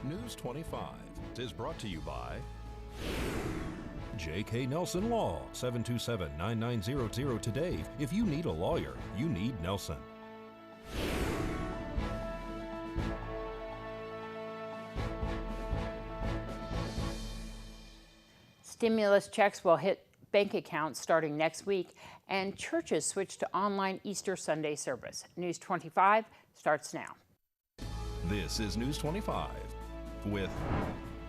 News 25 is brought to you by J.K. Nelson Law, 727-9900 today. If you need a lawyer, you need Nelson. Stimulus checks will hit bank accounts starting next week, and churches switch to online Easter Sunday service. News 25 starts now. This is News 25 with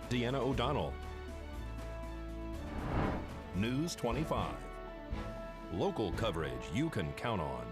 Deanna O'Donnell. News 25. Local coverage you can count on.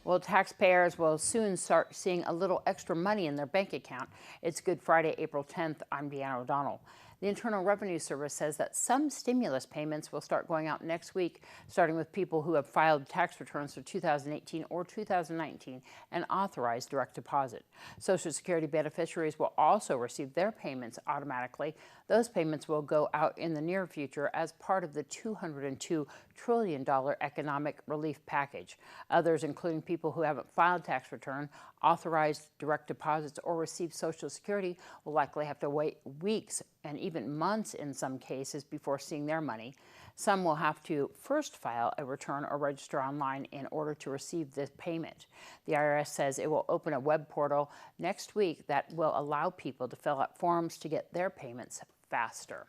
Well, taxpayers will soon start seeing a little extra money in their bank account. It's Good Friday, April 10th. I'm Deanna O'Donnell. The Internal Revenue Service says that some stimulus payments will start going out next week, starting with people who have filed tax returns for 2018 or 2019 and authorized direct deposit. Social Security beneficiaries will also receive their payments automatically. Those payments will go out in the near future as part of the $202 trillion economic relief package. Others, including people who haven't filed tax return, authorized direct deposits, or received Social Security, will likely have to wait weeks and even months in some cases before seeing their money. Some will have to first file a return or register online in order to receive this payment. The IRS says it will open a web portal next week that will allow people to fill out forms to get their payments faster.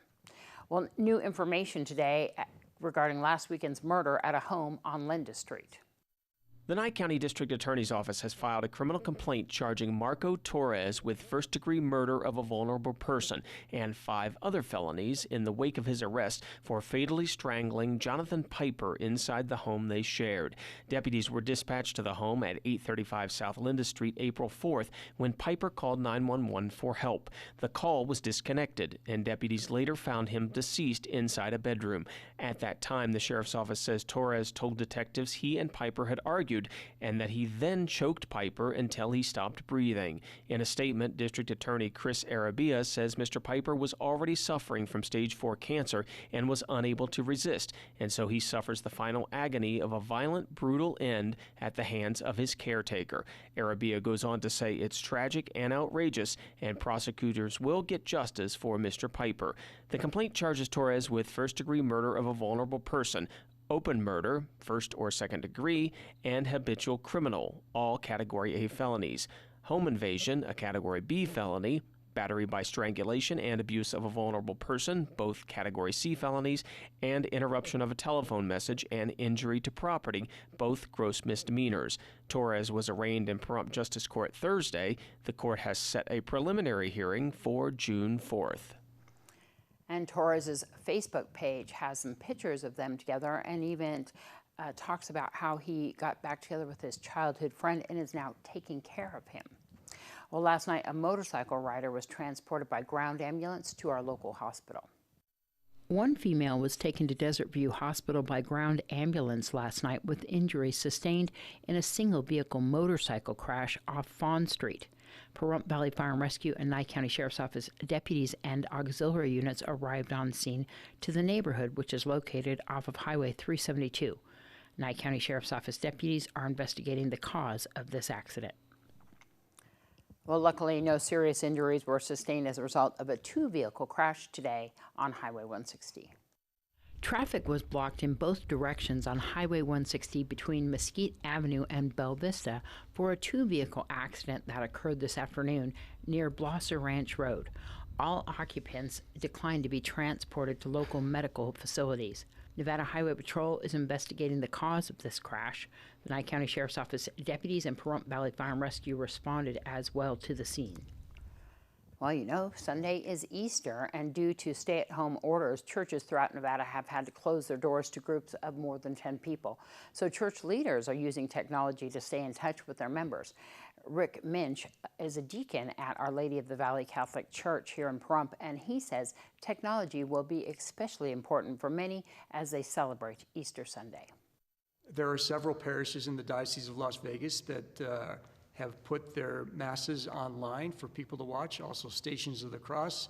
Well, new information today regarding last weekend's murder at a home on Linda Street. The Nye County District Attorney's Office has filed a criminal complaint charging Marco Torres with first-degree murder of a vulnerable person and 5 other felonies in the wake of his arrest for fatally strangling Jonathan Piper inside the home they shared. Deputies were dispatched to the home at 835 South Linda Street April 4th when Piper called 911 for help. The call was disconnected, and deputies later found him deceased inside a bedroom. At that time, the sheriff's office says Torres told detectives he and Piper had argued and that he then choked Piper until he stopped breathing. In a statement, District Attorney Chris Arabia says Mr. Piper was already suffering from stage 4 cancer and was unable to resist, and so he suffers the final agony of a violent, brutal end at the hands of his caretaker. Arabia goes on to say it's tragic and outrageous, and prosecutors will get justice for Mr. Piper. The complaint charges Torres with first-degree murder of a vulnerable person, open murder, first or second degree, and habitual criminal, all Category A felonies. Home invasion, a Category B felony, battery by strangulation and abuse of a vulnerable person, both Category C felonies, and interruption of a telephone message and injury to property, both gross misdemeanors. Torres was arraigned in Pahrump Justice Court Thursday. The court has set a preliminary hearing for June 4th. And Torres's Facebook page has some pictures of them together and even talks about how he got back together with his childhood friend and is now taking care of him. Well, last night, a motorcycle rider was transported by ground ambulance to our local hospital. One female was taken to Desert View Hospital by ground ambulance last night with injuries sustained in a single-vehicle motorcycle crash off Fawn Street. Pahrump Valley Fire and Rescue and Nye County Sheriff's Office deputies and auxiliary units arrived on scene to the neighborhood, which is located off of Highway 372. Nye County Sheriff's Office deputies are investigating the cause of this accident. Well, luckily, no serious injuries were sustained as a result of a 2-vehicle crash today on Highway 160. Traffic was blocked in both directions on Highway 160 between Mesquite Avenue and Bella Vista for a 2-vehicle accident that occurred this afternoon near Blosser Ranch Road. All occupants declined to be transported to local medical facilities. Nevada Highway Patrol is investigating the cause of this crash. The Nye County Sheriff's Office deputies and Pahrump Valley Fire and Rescue responded as well to the scene. Well, you know, Sunday is Easter, and due to stay-at-home orders, churches throughout Nevada have had to close their doors to groups of more than 10 people. So church leaders are using technology to stay in touch with their members. Rick Minch is a deacon at Our Lady of the Valley Catholic Church here in Pahrump, and he says technology will be especially important for many as they celebrate Easter Sunday. There are several parishes in the Diocese of Las Vegas that have put their masses online for people to watch, also Stations of the Cross.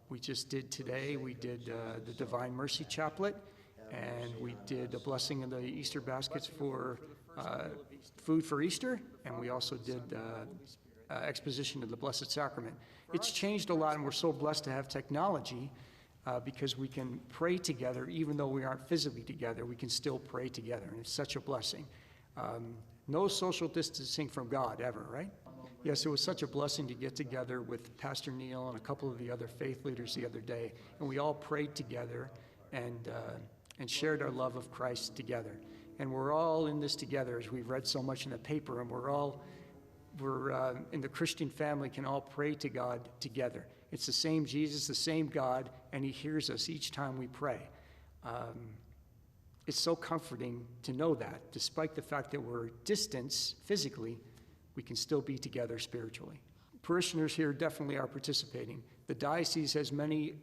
We just did today, we did the Divine Mercy Chaplet, and we did a blessing of the Easter baskets for food for Easter, and we also did exposition of the Blessed Sacrament. It's changed a lot, and we're so blessed to have technology because we can pray together even though we aren't physically together. We can still pray together, and it's such a blessing. No social distancing from God ever, right? Yes, it was such a blessing to get together with Pastor Neil and a couple of the other faith leaders the other day, and we all prayed together and shared our love of Christ together. And we're all in this together, as we've read so much in the paper, and we're in the Christian family can all pray to God together. It's the same Jesus, the same God, and he hears us each time we pray. It's so comforting to know that, despite the fact that we're distant physically, we can still be together spiritually. Parishioners here definitely are participating. The diocese has many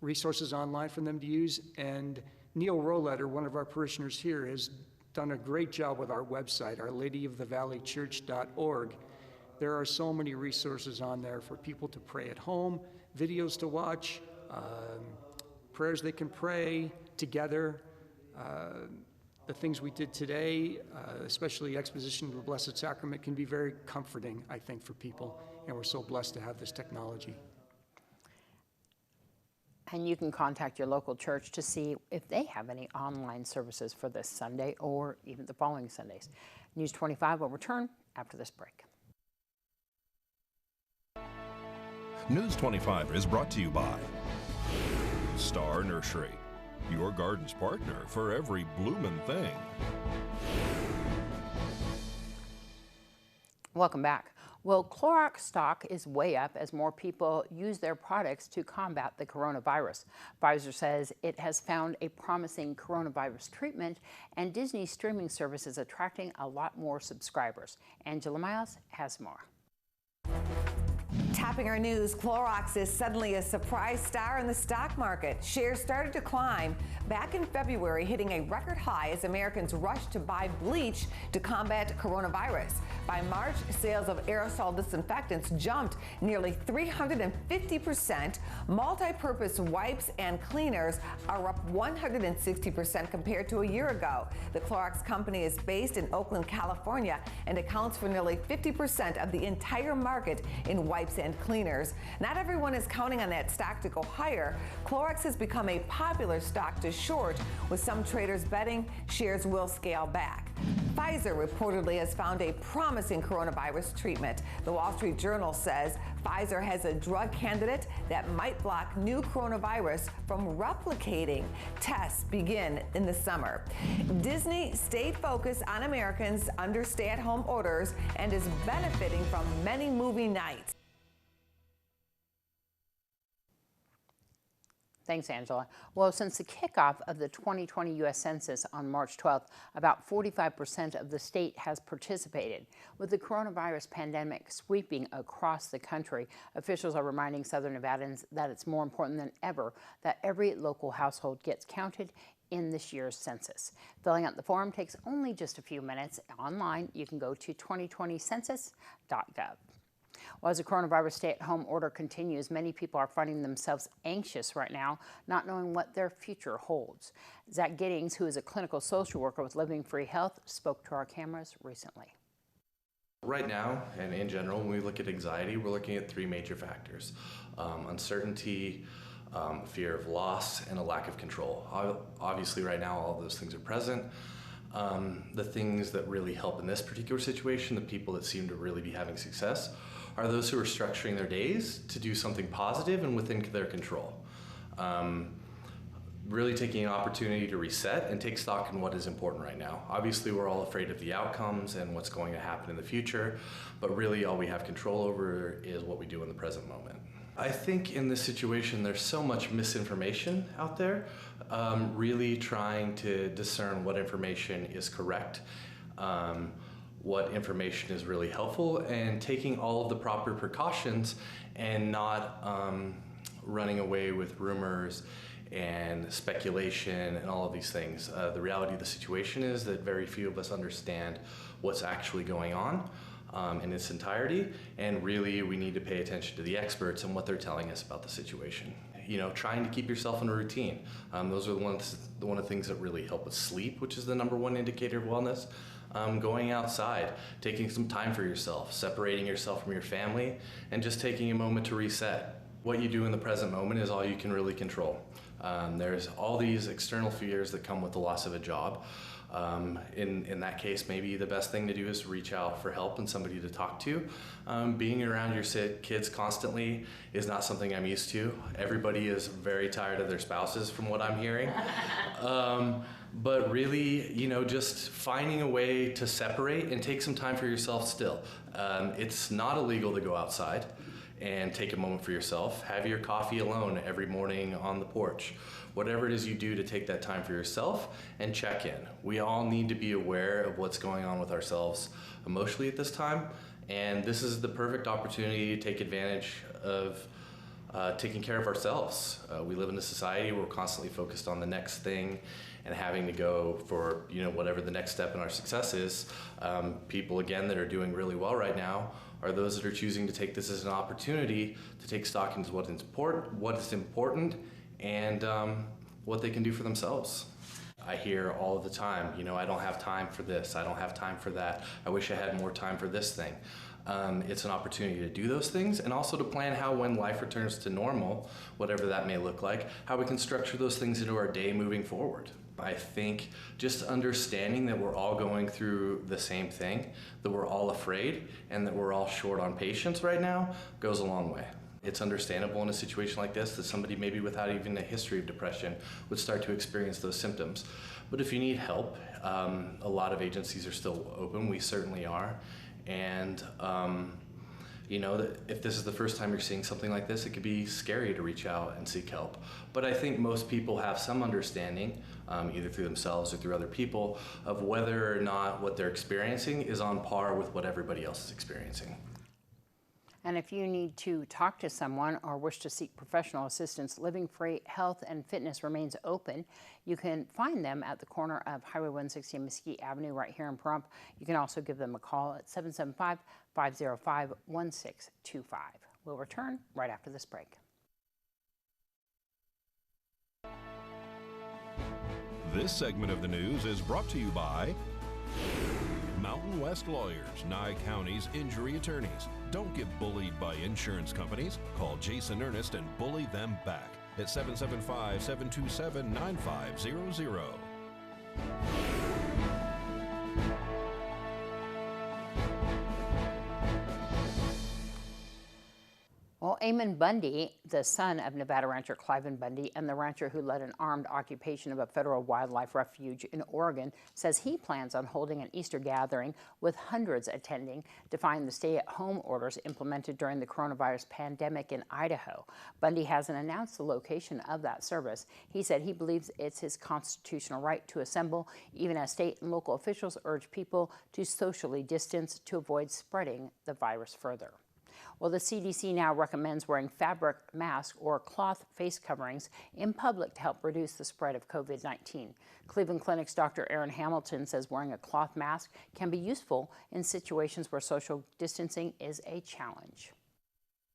resources online for them to use, and Neil Roletter, one of our parishioners here, has done a great job with our website, ourladyofthevalleychurch.org. There are so many resources on there for people to pray at home, videos to watch, prayers they can pray together. The things we did today, especially exposition of the Blessed Sacrament, can be very comforting, I think, for people, and we're so blessed to have this technology. And you can contact your local church to see if they have any online services for this Sunday or even the following Sundays. News 25 will return after this break. News 25 is brought to you by Star Nursery, your garden's partner for every bloomin' thing. Welcome back. Well, Clorox stock is way up as more people use their products to combat the coronavirus. Pfizer says it has found a promising coronavirus treatment, and Disney streaming service is attracting a lot more subscribers. Angela Miles has more. Topping our news, Clorox is suddenly a surprise star in the stock market. Shares started to climb back in February, hitting a record high as Americans rushed to buy bleach to combat coronavirus. By March, sales of aerosol disinfectants jumped nearly 350%. Multi-purpose wipes and cleaners are up 160% compared to a year ago. The Clorox company is based in Oakland, California, and accounts for nearly 50% of the entire market in wipes and cleaners. Not everyone is counting on that stock to go higher. Clorox has become a popular stock to short, with some traders betting shares will scale back. Pfizer reportedly has found a promising coronavirus treatment. The Wall Street Journal says Pfizer has a drug candidate that might block new coronavirus from replicating. Tests begin in the summer. Disney stayed focused on Americans under stay-at-home orders and is benefiting from many movie nights. Thanks, Angela. Well, since the kickoff of the 2020 U.S. Census on March 12th, about 45% of the state has participated. With the coronavirus pandemic sweeping across the country, officials are reminding Southern Nevadans that it's more important than ever that every local household gets counted in this year's census. Filling out the form takes only just a few minutes. Online, you can go to 2020census.gov. Well, as the coronavirus stay-at-home order continues, many people are finding themselves anxious right now, not knowing what their future holds. Zach Giddings, who is a clinical social worker with Living Free Health, spoke to our cameras recently. Right now, and in general, when we look at anxiety, we're looking at three major factors: uncertainty, fear of loss, and a lack of control. Obviously, right now, all of those things are present. The things that really help in this particular situation, the people that seem to really be having success, are those who are structuring their days to do something positive and within their control. Really taking an opportunity to reset and take stock in what is important right now. Obviously, we're all afraid of the outcomes and what's going to happen in the future, but really all we have control over is what we do in the present moment. I think in this situation, there's so much misinformation out there. Really trying to discern what information is correct, what information is really helpful, and taking all of the proper precautions and not running away with rumors and speculation and all of these things. The reality of the situation is that very few of us understand what's actually going on in its entirety, and really we need to pay attention to the experts and what they're telling us about the situation. You know, trying to keep yourself in a routine. Those are one of the things that really help with sleep, which is the #1 indicator of wellness. going outside, taking some time for yourself, separating yourself from your family, and just taking a moment to reset. What you do in the present moment is all you can really control. There's all these external fears that come with the loss of a job. In that case, maybe the best thing to do is reach out for help and somebody to talk to. Being around your kids constantly is not something I'm used to. Everybody is very tired of their spouses from what I'm hearing. But really, just finding a way to separate and take some time for yourself still. It's not illegal to go outside and take a moment for yourself. Have your coffee alone every morning on the porch. Whatever it is you do to take that time for yourself and check in. We all need to be aware of what's going on with ourselves emotionally at this time, and this is the perfect opportunity to take advantage of taking care of ourselves. We live in a society where we're constantly focused on the next thing and having to go for whatever the next step in our success is. People, again, that are doing really well right now are those that are choosing to take this as an opportunity to take stock into what is important, and what they can do for themselves. I hear all of the time, I don't have time for this, I don't have time for that, I wish I had more time for this thing. It's an opportunity to do those things, and also to plan how, when life returns to normal, whatever that may look like, how we can structure those things into our day moving forward. I think just understanding that we're all going through the same thing, that we're all afraid, and that we're all short on patience right now goes a long way. It's understandable in a situation like this that somebody maybe without even a history of depression would start to experience those symptoms. But if you need help, a lot of agencies are still open. We certainly are. And if this is the first time you're seeing something like this, it could be scary to reach out and seek help. But I think most people have some understanding, either through themselves or through other people, of whether or not what they're experiencing is on par with what everybody else is experiencing. And if you need to talk to someone or wish to seek professional assistance, Living Free Health and Fitness remains open. You can find them at the corner of Highway 160 and Mesquite Avenue right here in Pahrump. You can also give them a call at 775-505-1625. We'll return right after this break. This segment of the news is brought to you by Mountain West Lawyers, Nye County's injury attorneys. Don't get bullied by insurance companies. Call Jason Ernest and bully them back at 775-727-9500. Well, Eamon Bundy, the son of Nevada rancher Cliven Bundy and the rancher who led an armed occupation of a federal wildlife refuge in Oregon, says he plans on holding an Easter gathering with hundreds attending, defying the stay-at-home orders implemented during the coronavirus pandemic in Idaho. Bundy hasn't announced the location of that service. He said he believes it's his constitutional right to assemble, even as state and local officials urge people to socially distance to avoid spreading the virus further. Well, the CDC now recommends wearing fabric masks or cloth face coverings in public to help reduce the spread of COVID-19. Cleveland Clinic's Dr. Aaron Hamilton says wearing a cloth mask can be useful in situations where social distancing is a challenge.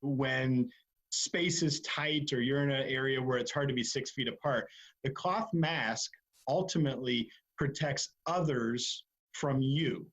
When space is tight or you're in an area where it's hard to be 6 feet apart, the cloth mask ultimately protects others from you.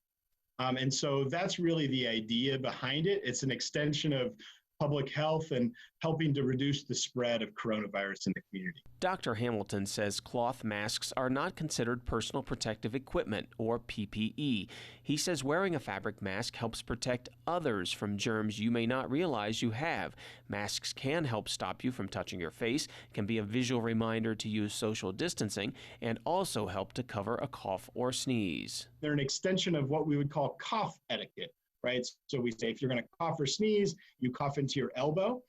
And so that's really the idea behind it. It's an extension of public health and helping to reduce the spread of coronavirus in the community. Dr. Hamilton says cloth masks are not considered personal protective equipment, or PPE. He says wearing a fabric mask helps protect others from germs you may not realize you have. Masks can help stop you from touching your face, can be a visual reminder to use social distancing, and also help to cover a cough or sneeze. They're an extension of what we would call cough etiquette. Right? So we say if you're going to cough or sneeze, you cough into your elbow.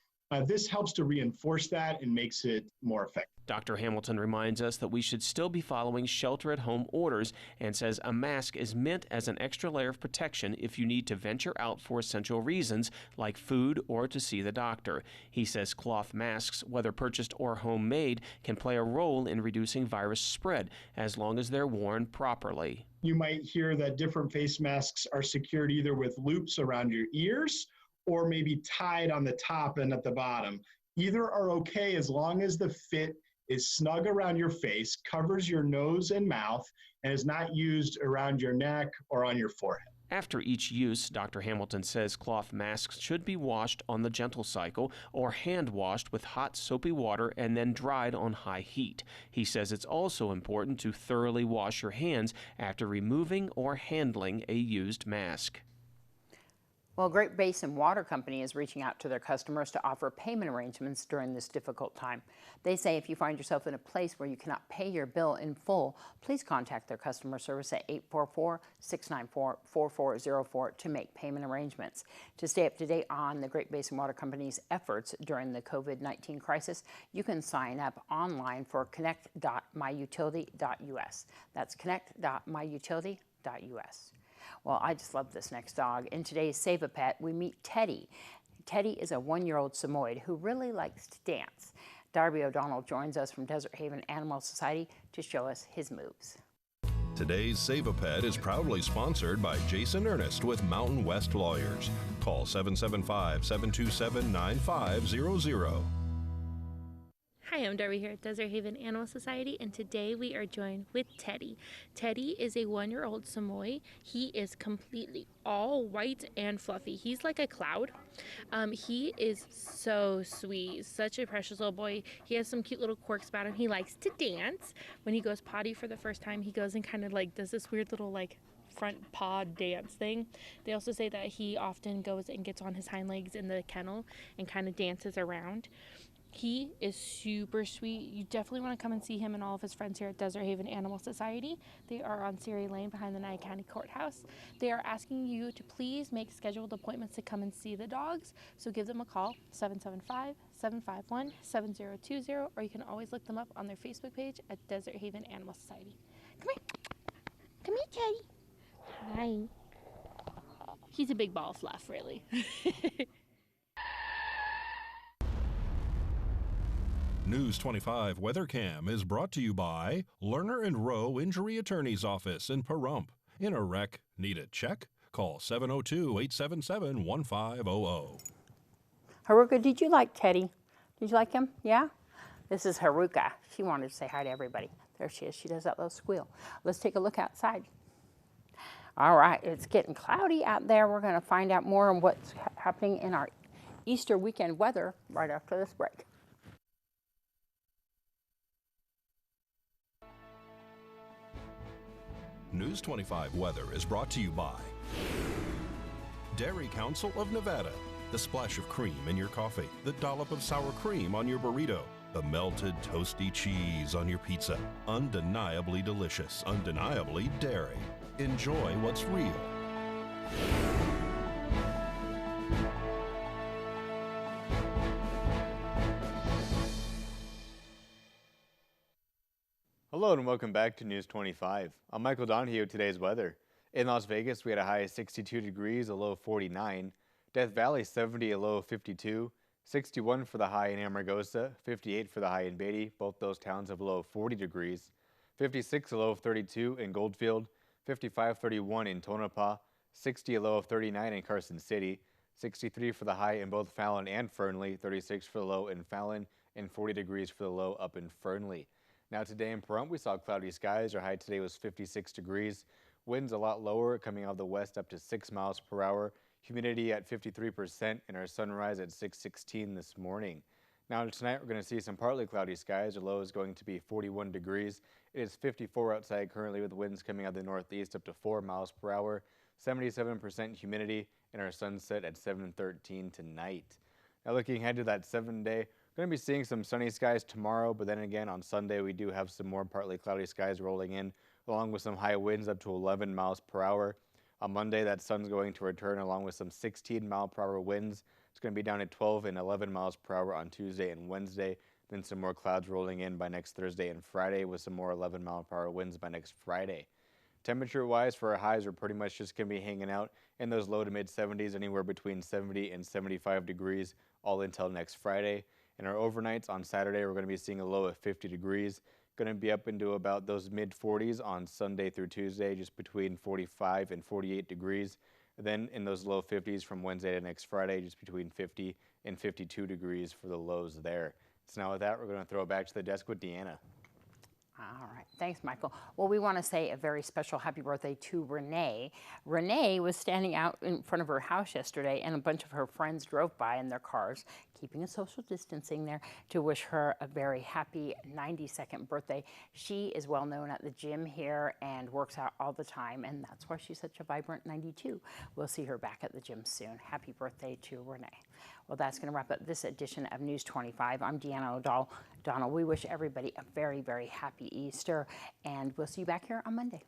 This helps to reinforce that and makes it more effective. Dr. Hamilton reminds us that we should still be following shelter-at-home orders and says a mask is meant as an extra layer of protection if you need to venture out for essential reasons like food or to see the doctor. He says cloth masks, whether purchased or homemade, can play a role in reducing virus spread as long as they're worn properly. You might hear that different face masks are secured either with loops around your ears or maybe tied on the top and at the bottom. Either are okay as long as the fit is snug around your face, covers your nose and mouth, and is not used around your neck or on your forehead. After each use, Dr. Hamilton says cloth masks should be washed on the gentle cycle or hand washed with hot soapy water and then dried on high heat. He says it's also important to thoroughly wash your hands after removing or handling a used mask. Well, Great Basin Water Company is reaching out to their customers to offer payment arrangements during this difficult time. They say if you find yourself in a place where you cannot pay your bill in full, please contact their customer service at 844-694-4404 to make payment arrangements. To stay up to date on the Great Basin Water Company's efforts during the COVID-19 crisis, you can sign up online for connect.myutility.us. That's connect.myutility.us. Well, I just love this next dog. In today's Save a Pet, we meet Teddy. Teddy is a 1-year-old Samoyed who really likes to dance. Darby O'Donnell joins us from Desert Haven Animal Society to show us his moves. Today's Save a Pet is proudly sponsored by Jason Ernest with Mountain West Lawyers. Call 775-727-9500. Hi, I'm Darby here at Desert Haven Animal Society, and today we are joined with Teddy. Teddy is a 1-year-old Samoy. He is completely all white and fluffy. He's like a cloud. He is so sweet, such a precious little boy. He has some cute little quirks about him. He likes to dance. When he goes potty for the first time, he goes and kind of like does this weird little like front paw dance thing. They also say that he often goes and gets on his hind legs in the kennel and kind of dances around. He is super sweet. You definitely want to come and see him and all of his friends here at Desert Haven Animal Society. They are on Siri Lane behind the Nye County Courthouse. They are asking you to please make scheduled appointments to come and see the dogs. So give them a call, 775-751-7020, or you can always look them up on their Facebook page at Desert Haven Animal Society. Come here. Come here, Teddy. Hi. He's a big ball of fluff, really. News 25 WeatherCam is brought to you by Lerner and Rowe Injury Attorney's Office in Pahrump. In a wreck, need a check? Call 702-877-1500. Haruka, did you like Teddy? Did you like him? Yeah? This is Haruka. She wanted to say hi to everybody. There she is. She does that little squeal. Let's take a look outside. All right, it's getting cloudy out there. We're going to find out more on what's happening in our Easter weekend weather right after this break. News 25 weather is brought to you by Dairy Council of Nevada. The splash of cream in your coffee, the dollop of sour cream on your burrito, the melted toasty cheese on your pizza. Undeniably delicious, undeniably dairy. Enjoy what's real. Hello and welcome back to News 25. I'm Michael Donohue with today's weather. In Las Vegas, we had a high of 62 degrees, a low of 49. Death Valley, 70, a low of 52. 61 for the high in Amargosa, 58 for the high in Beatty. Both those towns have a low of 40 degrees. 56, a low of 32 in Goldfield. 55, 31 in Tonopah. 60, a low of 39 in Carson City. 63 for the high in both Fallon and Fernley. 36 for the low in Fallon. And 40 degrees for the low up in Fernley. Now today in Pahrump, we saw cloudy skies. Our high today was 56 degrees. Winds a lot lower, coming out of the west up to 6 miles per hour. Humidity at 53% and our sunrise at 6:16 this morning. Now tonight we're going to see some partly cloudy skies. Our low is going to be 41 degrees. It is 54 outside currently with winds coming out of the northeast up to 4 miles per hour. 77% humidity and our sunset at 7:13 tonight. Now looking ahead to that 7-day, we're going to be seeing some sunny skies tomorrow, but then again on Sunday we do have some more partly cloudy skies rolling in, along with some high winds up to 11 miles per hour. On Monday, that sun's going to return along with some 16 mile per hour winds. It's going to be down at 12 and 11 miles per hour on Tuesday and Wednesday. Then some more clouds rolling in by next Thursday and Friday with some more 11 mile per hour winds by next Friday. Temperature-wise for our highs, we're pretty much just going to be hanging out in those low to mid 70s, anywhere between 70 and 75 degrees, all until next Friday. And our overnights on Saturday, we're going to be seeing a low of 50 degrees. Going to be up into about those mid 40s on Sunday through Tuesday, just between 45 and 48 degrees. Then in those low 50s from Wednesday to next Friday, just between 50 and 52 degrees for the lows there. So now with that, we're going to throw it back to the desk with Deanna. All right. Thanks, Michael. Well, we want to say a very special happy birthday to Renee. Renee was standing out in front of her house yesterday, and a bunch of her friends drove by in their cars, keeping a social distancing there, to wish her a very happy 92nd birthday. She is well known at the gym here and works out all the time, and that's why she's such a vibrant 92. We'll see her back at the gym soon. Happy birthday to Renee. Well, that's going to wrap up this edition of News 25. I'm Deanna O'Donnell. We wish everybody a very, very happy Easter, and we'll see you back here on Monday.